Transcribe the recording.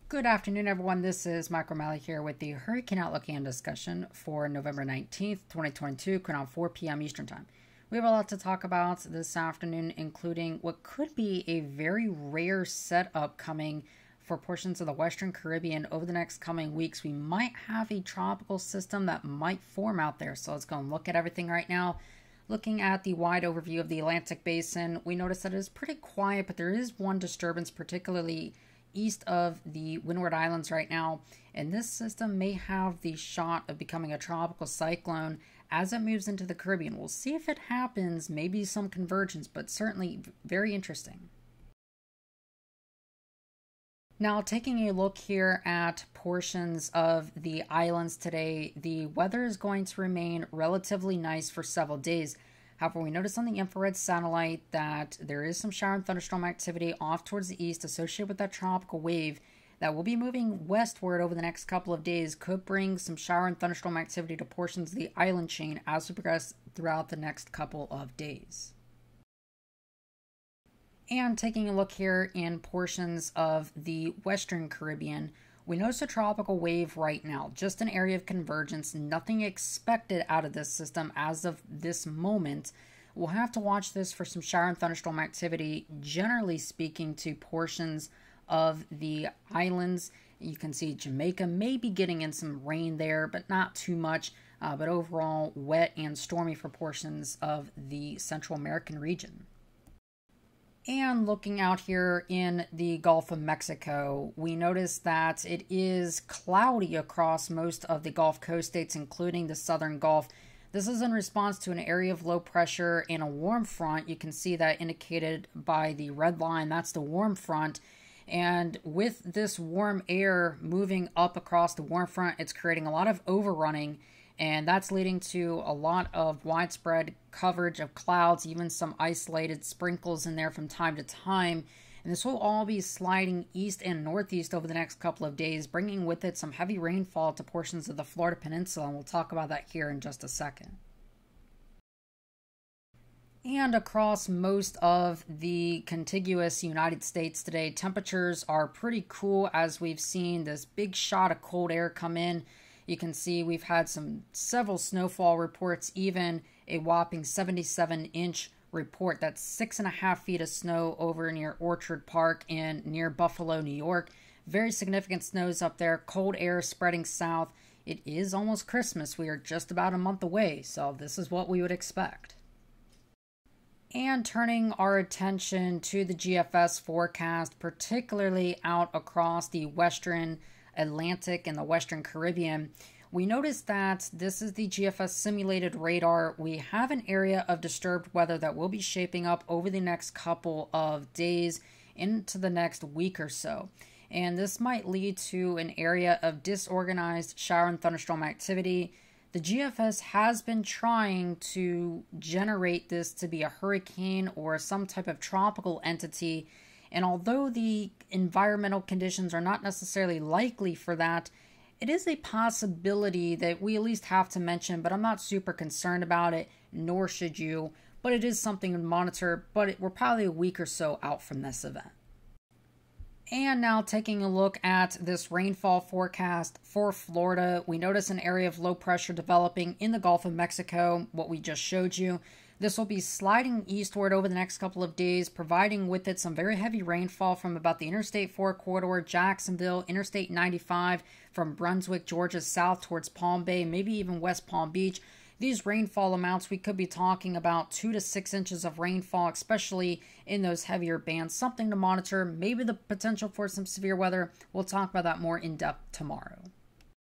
Good afternoon, everyone. This is Mike O'Malley here with the Hurricane Outlook and discussion for November 19th, 2022, around 4 p.m. Eastern Time. We have a lot to talk about this afternoon, including what could be a very rare setup coming for portions of the Western Caribbean over the next coming weeks. We might have a tropical system that might form out there, so let's go and look at everything right now. Looking at the wide overview of the Atlantic Basin, we notice that it is pretty quiet, but there is one disturbance, particularly east of the Windward Islands right now, and this system may have the shot of becoming a tropical cyclone as it moves into the Caribbean. We'll see if it happens, maybe some convergence, but certainly very interesting. Now, taking a look here at portions of the islands today, the weather is going to remain relatively nice for several days. However, we notice on the infrared satellite that there is some shower and thunderstorm activity off towards the east associated with that tropical wave that will be moving westward over the next couple of days. Could bring some shower and thunderstorm activity to portions of the island chain as we progress throughout the next couple of days. And taking a look here in portions of the Western Caribbean, we notice a tropical wave right now, just an area of convergence, nothing expected out of this system as of this moment. We'll have to watch this for some shower and thunderstorm activity, generally speaking, to portions of the islands. You can see Jamaica may be getting in some rain there, but not too much, but overall wet and stormy for portions of the Central American region. And looking out here in the Gulf of Mexico, we notice that it is cloudy across most of the Gulf Coast states, including the Southern Gulf. This is in response to an area of low pressure and a warm front. You can see that indicated by the red line. That's the warm front. And with this warm air moving up across the warm front, it's creating a lot of overrunning, and that's leading to a lot of widespread coverage of clouds, even some isolated sprinkles in there from time to time. And this will all be sliding east and northeast over the next couple of days, bringing with it some heavy rainfall to portions of the Florida Peninsula, and we'll talk about that here in just a second. And across most of the contiguous United States today, temperatures are pretty cool as we've seen this big shot of cold air come in. You can see we've had several snowfall reports, even a whopping 77-inch report. That's 6.5 feet of snow over near Orchard Park and near Buffalo, New York. Very significant snows up there. Cold air spreading south. It is almost Christmas. We are just about a month away, so this is what we would expect. And turning our attention to the GFS forecast, particularly out across the western Atlantic and the Western Caribbean, we notice that this is the GFS simulated radar. We have an area of disturbed weather that will be shaping up over the next couple of days into the next week or so. And this might lead to an area of disorganized shower and thunderstorm activity. The GFS has been trying to generate this to be a hurricane or some type of tropical entity. And although the environmental conditions are not necessarily likely for that, it is a possibility that we at least have to mention, but I'm not super concerned about it, nor should you. But it is something to monitor, but we're probably a week or so out from this event. And now taking a look at this rainfall forecast for Florida, we notice an area of low pressure developing in the Gulf of Mexico, what we just showed you. This will be sliding eastward over the next couple of days, providing with it some very heavy rainfall from about the Interstate 4 corridor, Jacksonville, Interstate 95, from Brunswick, Georgia, south towards Palm Bay, maybe even West Palm Beach. These rainfall amounts, we could be talking about 2 to 6 inches of rainfall, especially in those heavier bands. Something to monitor, maybe the potential for some severe weather. We'll talk about that more in depth tomorrow.